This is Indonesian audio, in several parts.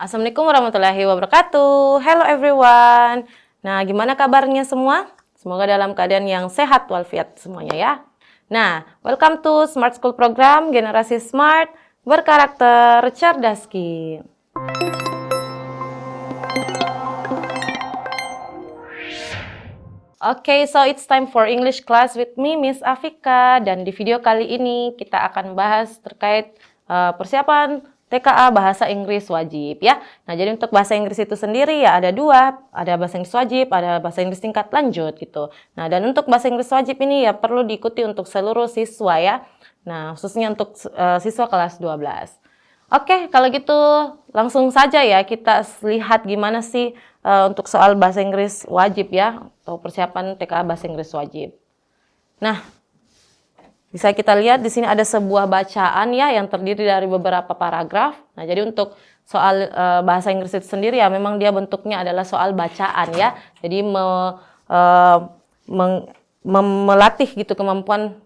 Assalamualaikum warahmatullahi wabarakatuh. Hello everyone. Nah, gimana kabarnya semua? Semoga dalam keadaan yang sehat walafiat semuanya ya. Nah, welcome to Smart School Program Generasi Smart berkarakter Cerdaski. Oke, so it's time for English class with me, Miss Afika. Dan di video kali ini kita akan bahas terkait persiapan TKA Bahasa Inggris Wajib ya. Nah, jadi untuk bahasa Inggris itu sendiri ya ada dua, ada bahasa Inggris wajib, ada bahasa Inggris tingkat lanjut gitu. Nah, dan untuk bahasa Inggris wajib ini ya perlu diikuti untuk seluruh siswa ya. Nah, khususnya untuk siswa kelas 12. Oke, kalau gitu langsung saja ya kita lihat gimana sih untuk soal bahasa Inggris wajib ya, atau persiapan TKA Bahasa Inggris Wajib. Nah, bisa kita lihat di sini ada sebuah bacaan ya yang terdiri dari beberapa paragraf. Nah, jadi untuk soal bahasa Inggris itu sendiri ya memang dia bentuknya adalah soal bacaan ya. Jadi melatih gitu kemampuan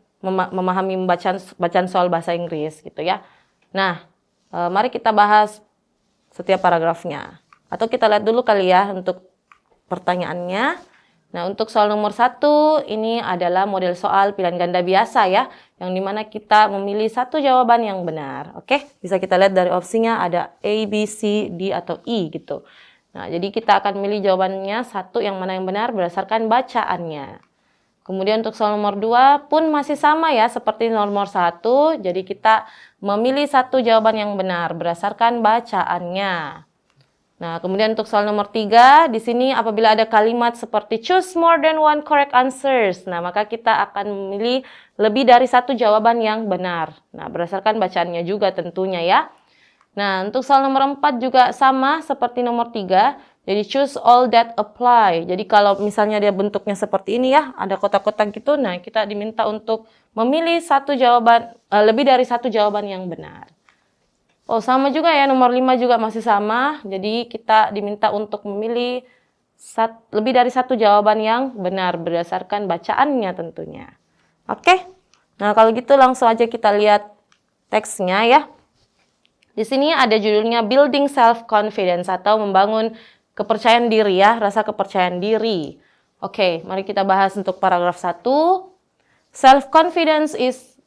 memahami bacaan soal bahasa Inggris gitu ya. Nah, mari kita bahas setiap paragrafnya. Atau kita lihat dulu kali ya untuk pertanyaannya. Nah, untuk soal nomor 1, ini adalah model soal pilihan ganda biasa ya, yang dimana kita memilih satu jawaban yang benar. Oke, bisa kita lihat dari opsinya ada A, B, C, D, atau E gitu. Nah, jadi kita akan milih jawabannya satu yang mana yang benar berdasarkan bacaannya. Kemudian untuk soal nomor 2 pun masih sama ya, seperti nomor 1, jadi kita memilih satu jawaban yang benar berdasarkan bacaannya. Nah, kemudian untuk soal nomor 3, di sini apabila ada kalimat seperti choose more than one correct answers, nah maka kita akan memilih lebih dari satu jawaban yang benar. Nah, berdasarkan bacaannya juga tentunya ya. Nah, untuk soal nomor 4 juga sama seperti nomor 3, jadi choose all that apply. Jadi kalau misalnya dia bentuknya seperti ini ya, ada kotak-kotak gitu, nah kita diminta untuk memilih satu jawaban, lebih dari satu jawaban yang benar. Oh, sama juga ya, nomor 5 juga masih sama. Jadi kita diminta untuk memilih lebih dari satu jawaban yang benar berdasarkan bacaannya tentunya. Oke. Nah, kalau gitu langsung aja kita lihat teksnya ya. Di sini ada judulnya Building Self-Confidence atau membangun kepercayaan diri ya, rasa kepercayaan diri. Oke, mari kita bahas untuk paragraf 1. Self-confidence is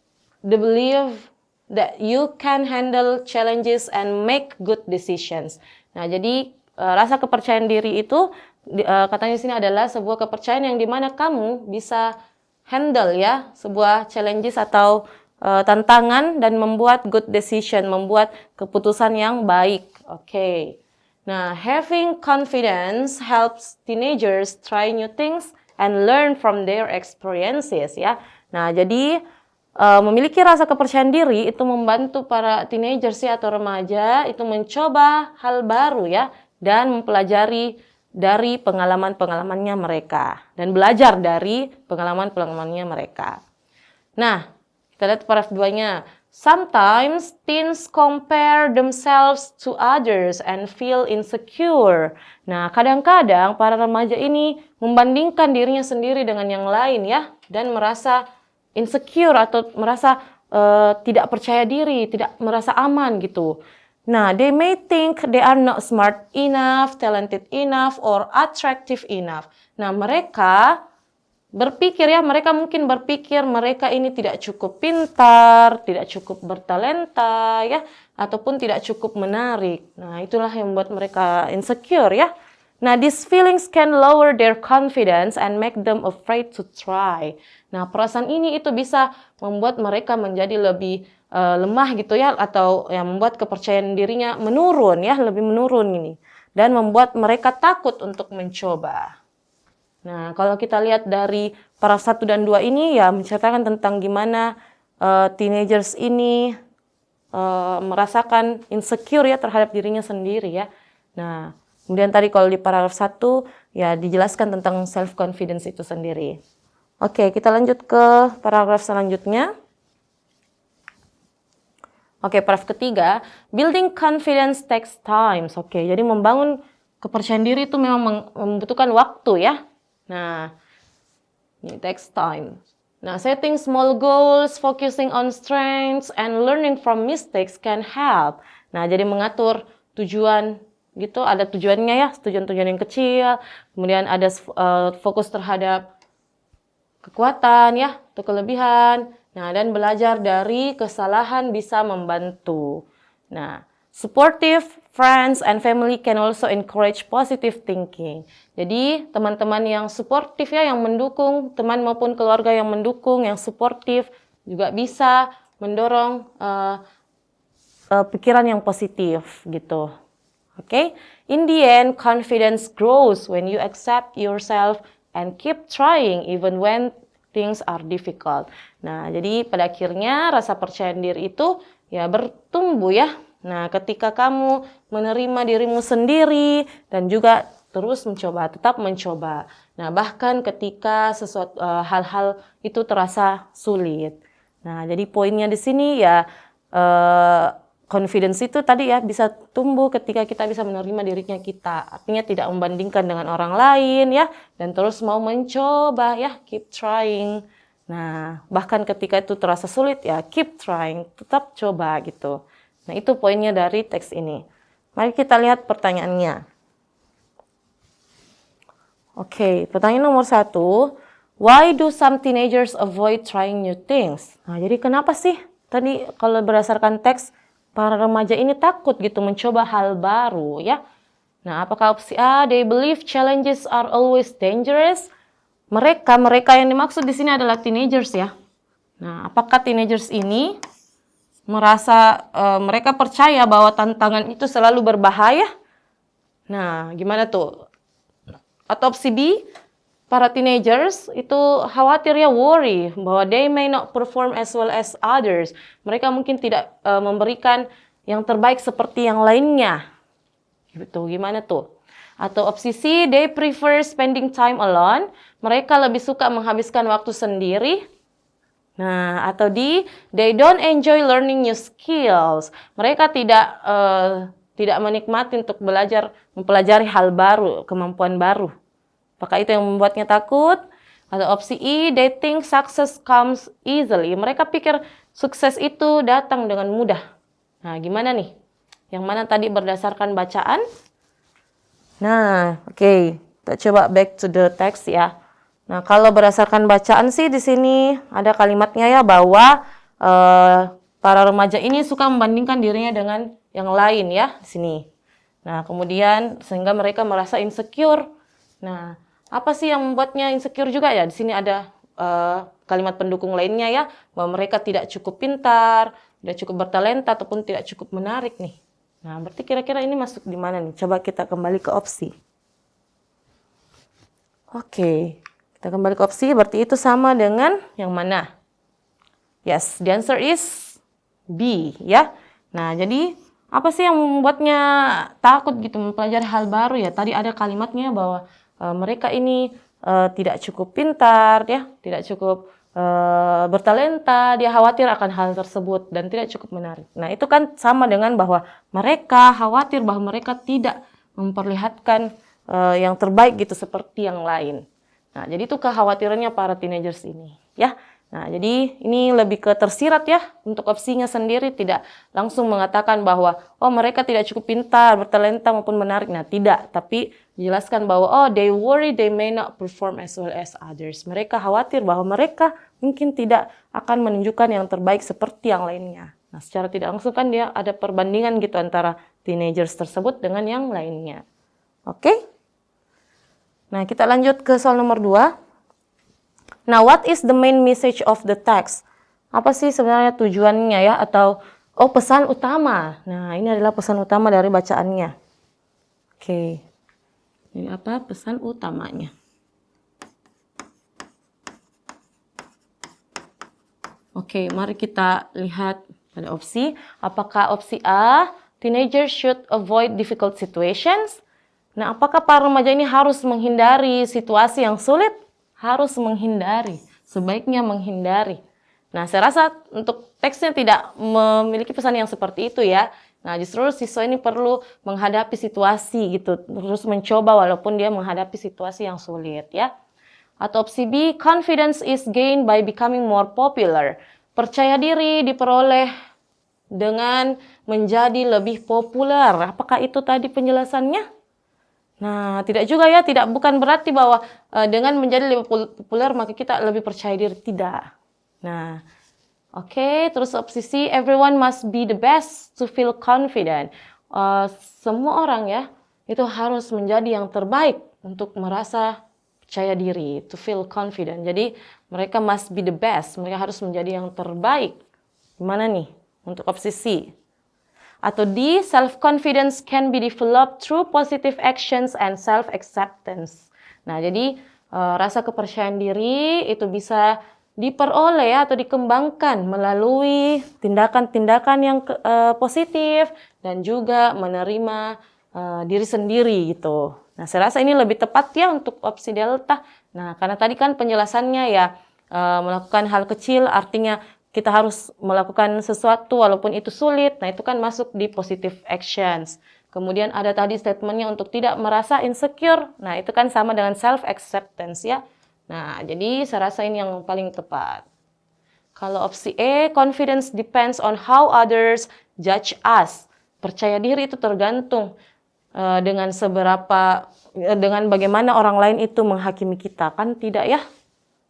the belief that you can handle challenges and make good decisions. Nah, jadi rasa kepercayaan diri itu katanya di sini adalah sebuah kepercayaan yang dimana kamu bisa handle ya sebuah challenges atau tantangan dan membuat good decision, membuat keputusan yang baik. Oke. Nah, having confidence helps teenagers try new things and learn from their experiences ya. Nah, jadi memiliki rasa kepercayaan diri itu membantu para teenagers ya, atau remaja itu mencoba hal baru ya dan mempelajari dari pengalaman-pengalamannya mereka dan belajar dari pengalaman-pengalamannya mereka. Nah, kita lihat paragraf 2-nya. Sometimes teens compare themselves to others and feel insecure. Nah, kadang-kadang para remaja ini membandingkan dirinya sendiri dengan yang lain ya dan merasa insecure atau merasa tidak percaya diri, tidak merasa aman gitu. Nah, they may think they are not smart enough, talented enough, or attractive enough. Nah, mereka mungkin berpikir mereka ini tidak cukup pintar, tidak cukup bertalenta ya, ataupun tidak cukup menarik. Nah, itulah yang membuat mereka insecure ya. Nah, these feelings can lower their confidence and make them afraid to try. Nah, perasaan ini itu bisa membuat mereka menjadi lebih lemah gitu ya, atau yang membuat kepercayaan dirinya menurun ya, lebih menurun ini. Dan membuat mereka takut untuk mencoba. Nah, kalau kita lihat dari paragraf 1 dan 2 ini ya menceritakan tentang gimana teenagers ini merasakan insecure ya terhadap dirinya sendiri ya. Nah, kemudian tadi kalau di paragraf 1 ya dijelaskan tentang self-confidence itu sendiri. Oke, kita lanjut ke paragraf selanjutnya. Oke, paragraf ketiga, building confidence takes time. Oke, jadi membangun kepercayaan diri itu memang membutuhkan waktu ya. Nah, it takes time. Nah, setting small goals, focusing on strengths, and learning from mistakes can help. Nah, jadi mengatur tujuan gitu, ada tujuannya ya, tujuan-tujuan yang kecil. Kemudian ada fokus terhadap kekuatan ya, atau kelebihan. Nah, dan belajar dari kesalahan bisa membantu. Nah, supportive friends and family can also encourage positive thinking. Jadi, teman-teman yang suportif ya, yang mendukung, teman maupun keluarga yang mendukung, yang suportif, juga bisa mendorong pikiran yang positif gitu. Okay? In the end, confidence grows when you accept yourself and keep trying even when things are difficult. Nah, jadi pada akhirnya rasa percaya diri itu ya bertumbuh ya. Nah, ketika kamu menerima dirimu sendiri dan juga terus mencoba, tetap mencoba. Nah, bahkan ketika sesuatu hal-hal itu terasa sulit. Nah, jadi poinnya di sini ya confidence itu tadi ya bisa tumbuh ketika kita bisa menerima dirinya kita. Artinya tidak membandingkan dengan orang lain ya, dan terus mau mencoba ya, keep trying. Nah, bahkan ketika itu terasa sulit ya, keep trying, tetap coba gitu. Nah, itu poinnya dari teks ini. Mari kita lihat pertanyaannya. Oke, pertanyaan nomor 1. Why do some teenagers avoid trying new things? Nah, jadi kenapa sih tadi kalau berdasarkan teks para remaja ini takut gitu mencoba hal baru ya? Nah, apakah opsi A, they believe challenges are always dangerous? Mereka yang dimaksud di sini adalah teenagers ya. Nah, apakah teenagers ini merasa mereka percaya bahwa tantangan itu selalu berbahaya? Nah, gimana tuh? Atau opsi B, para teenagers itu khawatir ya, worry bahwa they may not perform as well as others. Mereka mungkin tidak memberikan yang terbaik seperti yang lainnya. Gitu, gimana tuh? Atau opsi C, they prefer spending time alone. Mereka lebih suka menghabiskan waktu sendiri. Nah, atau D, they don't enjoy learning new skills. Mereka tidak menikmati untuk mempelajari hal baru, kemampuan baru. Apakah itu yang membuatnya takut? Atau opsi E, they think success comes easily. Mereka pikir sukses itu datang dengan mudah. Nah, gimana nih? Yang mana tadi berdasarkan bacaan? Nah, oke. Kita coba back to the text ya. Nah, kalau berdasarkan bacaan sih di sini ada kalimatnya ya bahwa para remaja ini suka membandingkan dirinya dengan yang lain ya di sini. Nah, kemudian sehingga mereka merasa insecure. Nah, apa sih yang membuatnya insecure juga ya? Di sini ada kalimat pendukung lainnya ya, bahwa mereka tidak cukup pintar, tidak cukup bertalenta ataupun tidak cukup menarik nih. Nah, berarti kira-kira ini masuk di mana nih? Coba kita kembali ke opsi. Oke. Kita kembali ke opsi, berarti itu sama dengan yang mana? Yes, the answer is B, ya. Nah, jadi apa sih yang membuatnya takut gitu mempelajari hal baru ya? Tadi ada kalimatnya bahwa mereka ini tidak cukup pintar, ya, tidak cukup bertalenta, dia khawatir akan hal tersebut dan tidak cukup menarik. Nah, itu kan sama dengan bahwa mereka khawatir bahwa mereka tidak memperlihatkan yang terbaik gitu seperti yang lain. Nah, jadi itu kekhawatirannya para teenagers ini, ya. Nah, jadi ini lebih ke tersirat ya, untuk opsinya sendiri tidak langsung mengatakan bahwa oh mereka tidak cukup pintar, bertalenta maupun menarik. Nah, tidak, tapi dijelaskan bahwa oh they worry they may not perform as well as others. Mereka khawatir bahwa mereka mungkin tidak akan menunjukkan yang terbaik seperti yang lainnya. Nah, secara tidak langsung kan dia ada perbandingan gitu antara teenagers tersebut dengan yang lainnya. Oke? Nah, kita lanjut ke soal nomor 2. Now, what is the main message of the text? Apa sih sebenarnya tujuannya ya? Atau, pesan utama. Nah, ini adalah pesan utama dari bacaannya. Oke. Jadi apa pesan utamanya? Oke, mari kita lihat pada opsi. Apakah opsi A, teenagers should avoid difficult situations? Nah, apakah para remaja ini harus menghindari situasi yang sulit? Harus menghindari, sebaiknya menghindari. Nah, saya rasa untuk teksnya tidak memiliki pesan yang seperti itu ya. Nah, justru siswa ini perlu menghadapi situasi gitu, terus mencoba walaupun dia menghadapi situasi yang sulit ya. Atau opsi B, confidence is gained by becoming more popular. Percaya diri diperoleh dengan menjadi lebih populer. Apakah itu tadi penjelasannya? Nah, tidak juga ya, bukan berarti bahwa dengan menjadi lebih populer maka kita lebih percaya diri, tidak. Nah, oke, terus opsi C, everyone must be the best to feel confident. Semua orang ya, itu harus menjadi yang terbaik untuk merasa percaya diri, to feel confident. Jadi, mereka must be the best, mereka harus menjadi yang terbaik. Gimana nih untuk opsi C? Atau D, self-confidence can be developed through positive actions and self-acceptance. Nah, jadi rasa kepercayaan diri itu bisa diperoleh atau dikembangkan melalui tindakan-tindakan yang positif dan juga menerima diri sendiri gitu. Nah, saya rasa ini lebih tepat ya untuk opsi delta. Nah, karena tadi kan penjelasannya ya melakukan hal kecil artinya kita harus melakukan sesuatu walaupun itu sulit. Nah, itu kan masuk di positive actions. Kemudian ada tadi statementnya untuk tidak merasa insecure. Nah, itu kan sama dengan self-acceptance ya. Nah, jadi saya rasa ini yang paling tepat. Kalau opsi E, confidence depends on how others judge us. Percaya diri itu tergantung dengan bagaimana orang lain itu menghakimi kita. Kan tidak ya?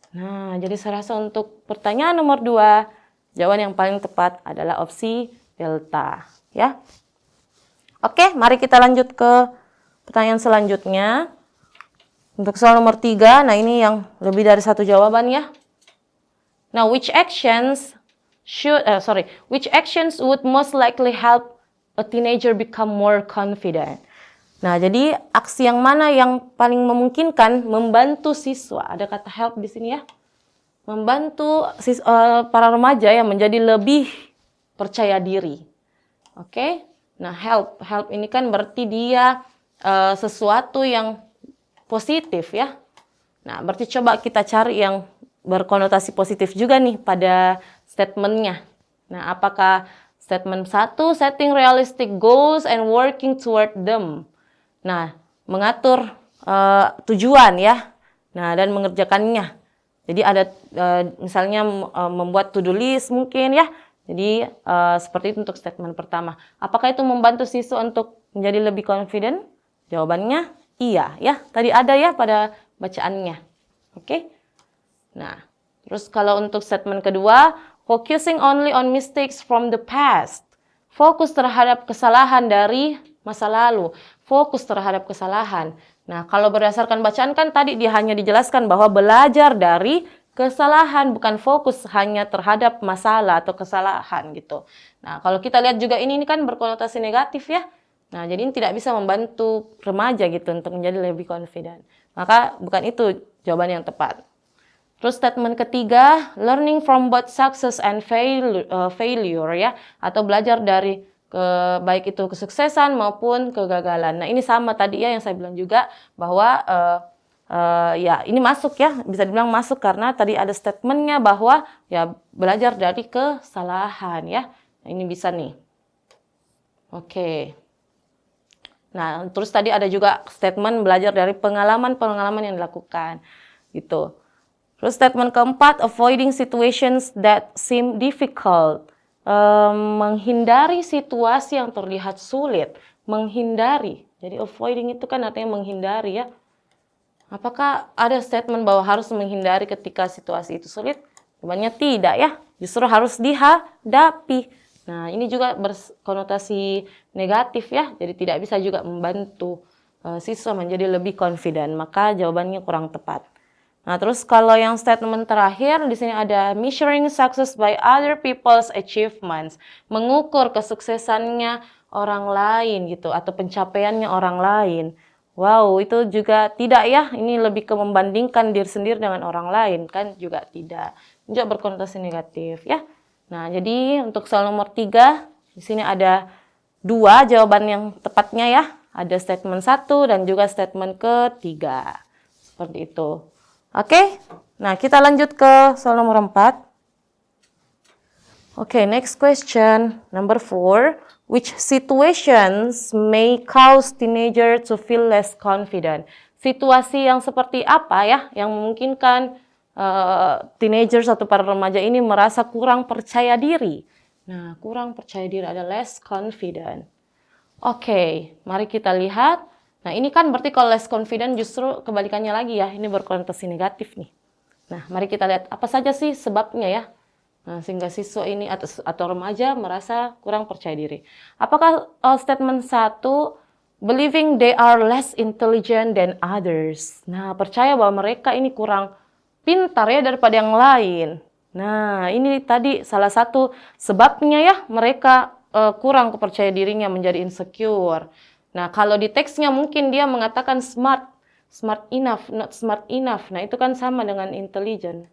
Nah, jadi saya rasa untuk pertanyaan nomor 2, jawaban yang paling tepat adalah opsi delta. Ya. Oke, mari kita lanjut ke pertanyaan selanjutnya. Untuk soal nomor 3, nah ini yang lebih dari satu jawaban ya. Now, which actions would most likely help a teenager become more confident? Nah, jadi aksi yang mana yang paling memungkinkan membantu siswa? Ada kata help di sini ya. Membantu para remaja yang menjadi lebih percaya diri. Oke? Nah, help ini kan berarti dia sesuatu yang positif ya. Nah, berarti coba kita cari yang berkonotasi positif juga nih pada statementnya. Nah, apakah statement 1, setting realistic goals and working toward them. Nah, mengatur tujuan ya. Nah, dan mengerjakannya. Jadi ada misalnya membuat to-do list mungkin ya. Jadi seperti itu untuk statement pertama. Apakah itu membantu siswa untuk menjadi lebih confident? Jawabannya iya ya. Tadi ada ya pada bacaannya. Oke? Nah, terus kalau untuk statement kedua, focusing only on mistakes from the past. Fokus terhadap kesalahan dari masa lalu. Fokus terhadap kesalahan. Nah, kalau berdasarkan bacaan kan tadi dia hanya dijelaskan bahwa belajar dari kesalahan, bukan fokus hanya terhadap masalah atau kesalahan gitu. Nah, kalau kita lihat juga ini kan berkonotasi negatif ya. Nah, jadi ini tidak bisa membantu remaja gitu untuk menjadi lebih confident. Maka bukan itu jawaban yang tepat. Terus statement ketiga, learning from both success and failure ya, atau belajar dari baik itu kesuksesan maupun kegagalan. Nah, ini sama tadi ya yang saya bilang juga bahwa ya ini masuk ya, bisa dibilang masuk karena tadi ada statementnya bahwa ya belajar dari kesalahan ya. Nah, ini bisa nih. Oke. Nah, terus tadi ada juga statement belajar dari pengalaman-pengalaman yang dilakukan gitu. Terus statement keempat, avoiding situations that seem difficult. Menghindari situasi yang terlihat sulit. Menghindari. Jadi avoiding itu kan artinya menghindari ya. Apakah ada statement bahwa harus menghindari ketika situasi itu sulit? Jawabannya tidak ya. Justru harus dihadapi. Nah, ini juga berkonotasi negatif ya. Jadi tidak bisa juga membantu siswa menjadi lebih confident. Maka jawabannya kurang tepat. Nah, terus kalau yang statement terakhir di sini ada measuring success by other people's achievements, mengukur kesuksesannya orang lain gitu atau pencapaiannya orang lain. Wow, itu juga tidak ya. Ini lebih ke membandingkan diri sendiri dengan orang lain kan juga tidak. Juga berkonotasi negatif ya. Nah, jadi untuk soal nomor 3 di sini ada 2 jawaban yang tepatnya ya. Ada statement 1 dan juga statement ketiga. Seperti itu. Oke, nah kita lanjut ke soal nomor 4. Oke, next question, number 4. Which situations may cause teenager to feel less confident? Situasi yang seperti apa ya yang memungkinkan teenagers atau para remaja ini merasa kurang percaya diri? Nah, kurang percaya diri ada less confident. Oke, mari kita lihat. Nah, ini kan berarti kalau less confident justru kebalikannya lagi ya. Ini berkonotasi negatif nih. Nah, mari kita lihat apa saja sih sebabnya ya. Nah, sehingga siswa ini atau remaja merasa kurang percaya diri. Apakah statement 1, believing they are less intelligent than others. Nah, percaya bahwa mereka ini kurang pintar ya daripada yang lain. Nah, ini tadi salah satu sebabnya ya mereka kurang kepercaya dirinya, menjadi insecure. Nah, kalau di teksnya mungkin dia mengatakan smart enough, not smart enough. Nah, itu kan sama dengan intelligent.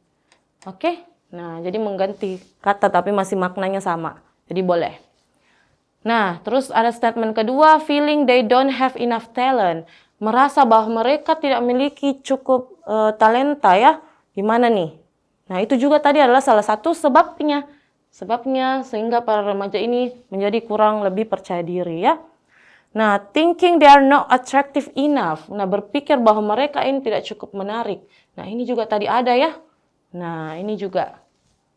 Oke? Nah, jadi mengganti kata tapi masih maknanya sama. Jadi boleh. Nah, terus ada statement kedua, feeling they don't have enough talent. Merasa bahwa mereka tidak memiliki cukup talenta ya. Gimana nih? Nah, itu juga tadi adalah salah satu sebabnya. Sebabnya sehingga para remaja ini menjadi kurang lebih percaya diri ya. Nah, thinking they are not attractive enough. Nah, berpikir bahwa mereka ini tidak cukup menarik. Nah, ini juga tadi ada ya. Nah, ini juga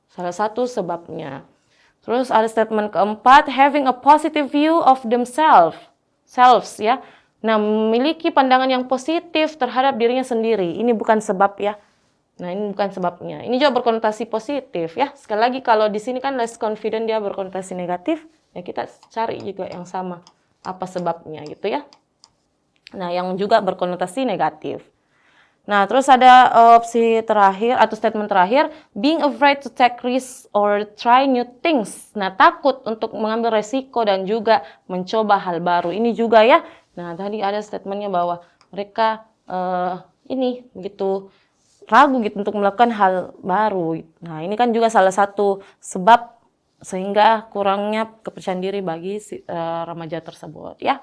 salah satu sebabnya. Terus ada statement keempat, having a positive view of selves ya. Nah, memiliki pandangan yang positif terhadap dirinya sendiri. Ini bukan sebab ya. Nah, ini bukan sebabnya. Ini juga berkonotasi positif ya. Sekali lagi kalau di sini kan less confident dia berkonotasi negatif, ya kita cari juga yang sama. Apa sebabnya gitu ya. Nah, yang juga berkonotasi negatif. Nah, terus ada opsi terakhir atau statement terakhir, being afraid to take risks or try new things. Nah, takut untuk mengambil resiko dan juga mencoba hal baru. Ini juga ya. Nah, tadi ada statementnya bahwa mereka ini begitu ragu gitu untuk melakukan hal baru. Nah, ini kan juga salah satu sebab sehingga kurangnya kepercayaan diri bagi remaja tersebut ya.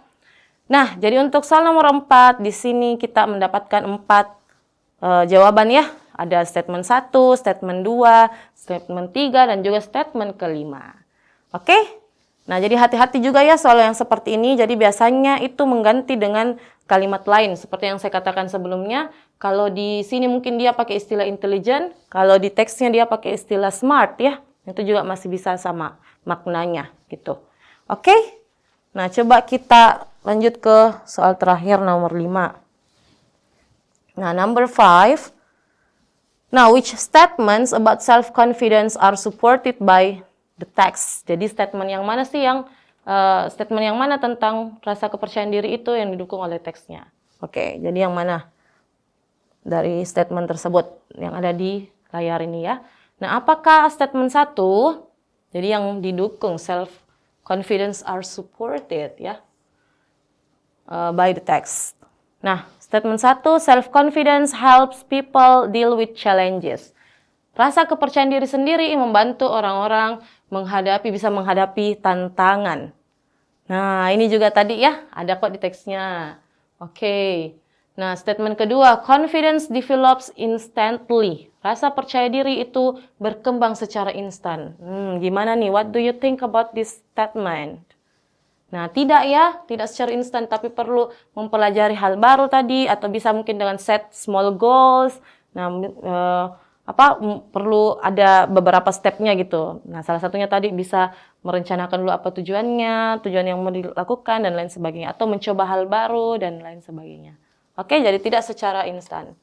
Nah, jadi untuk soal nomor 4 di sini kita mendapatkan 4 jawaban ya. Ada statement 1, statement 2, statement 3 dan juga statement kelima. Oke? Nah, jadi hati-hati juga ya soal yang seperti ini. Jadi biasanya itu mengganti dengan kalimat lain seperti yang saya katakan sebelumnya. Kalau di sini mungkin dia pakai istilah intelligent, kalau di teksnya dia pakai istilah smart ya. Itu juga masih bisa sama maknanya gitu. Oke? Nah, coba kita lanjut ke soal terakhir nomor 5. Nah, number 5. Now, which statements about self-confidence are supported by the text? Jadi statement yang mana sih statement yang mana tentang rasa kepercayaan diri itu yang didukung oleh teksnya? Oke, jadi yang mana dari statement tersebut yang ada di layar ini ya? Nah, apakah statement 1? Jadi yang didukung self-confidence are supported ya by the text. Nah, statement 1, self-confidence helps people deal with challenges. Rasa kepercayaan diri sendiri membantu orang-orang bisa menghadapi tantangan. Nah, ini juga tadi ya, ada kok di teksnya. Oke. Nah, statement kedua, confidence develops instantly. Rasa percaya diri itu berkembang secara instan. Gimana nih? What do you think about this statement? Nah, tidak secara instan, tapi perlu mempelajari hal baru tadi, atau bisa mungkin dengan set small goals. Nah, perlu ada beberapa stepnya gitu. Nah, salah satunya tadi bisa merencanakan dulu apa tujuan yang mau dilakukan dan lain sebagainya, atau mencoba hal baru dan lain sebagainya. Oke, jadi tidak secara instan.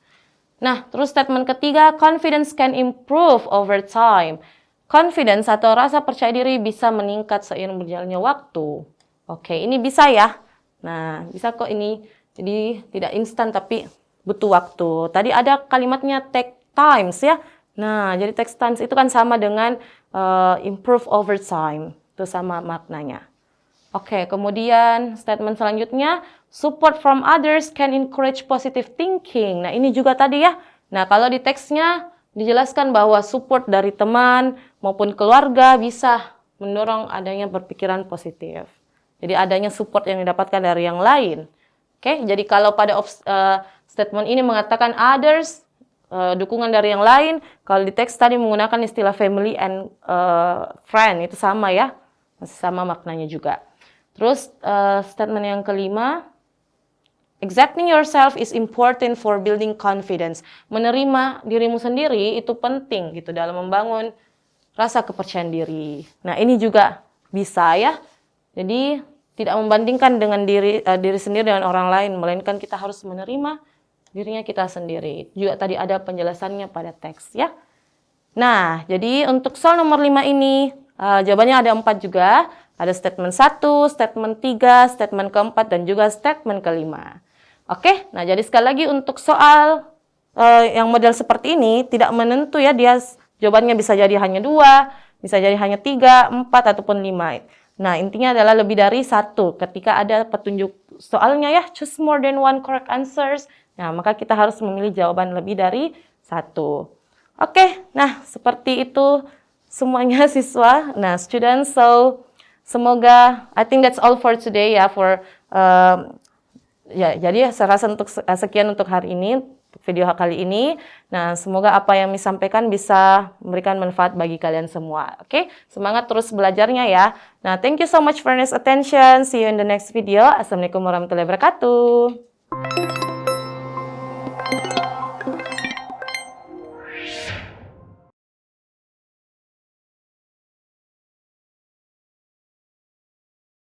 Nah, terus statement ketiga, confidence can improve over time. Confidence atau rasa percaya diri bisa meningkat seiring berjalannya waktu. Oke, ini bisa ya. Nah, bisa kok ini. Jadi tidak instan tapi butuh waktu. Tadi ada kalimatnya take times ya. Nah, jadi take times itu kan sama dengan improve over time. Itu sama maknanya. Oke, kemudian statement selanjutnya, support from others can encourage positive thinking. Nah, ini juga tadi ya. Nah, kalau di teksnya dijelaskan bahwa support dari teman maupun keluarga bisa mendorong adanya berpikiran positif. Jadi adanya support yang didapatkan dari yang lain. Oke, jadi kalau pada statement ini mengatakan others, dukungan dari yang lain, kalau di teks tadi menggunakan istilah family and friend, itu sama ya. Masih sama maknanya juga. Terus statement yang kelima, accepting yourself is important for building confidence. Menerima dirimu sendiri itu penting gitu dalam membangun rasa kepercayaan diri. Nah, ini juga bisa ya. Jadi tidak membandingkan dengan diri sendiri dengan orang lain, melainkan kita harus menerima dirinya kita sendiri. Juga tadi ada penjelasannya pada teks ya. Nah, jadi untuk soal nomor 5 ini jawabannya ada 4 juga. Ada statement 1, statement 3, statement keempat, dan juga statement kelima. Oke, nah jadi sekali lagi untuk soal yang model seperti ini tidak menentu ya, dia jawabannya bisa jadi hanya 2, bisa jadi hanya 3, 4, ataupun 5. Nah, intinya adalah lebih dari 1. Ketika ada petunjuk soalnya ya, choose more than one correct answers. Nah, maka kita harus memilih jawaban lebih dari 1. Oke, nah seperti itu semuanya siswa. Nah, students, so semoga, I think that's all for today ya, ya, jadi saya rasa untuk sekian untuk hari ini, video kali ini. Nah, semoga apa yang disampaikan bisa memberikan manfaat bagi kalian semua. Oke, semangat terus belajarnya ya. Nah, thank you so much for your attention. See you in the next video. Assalamualaikum warahmatullahi wabarakatuh.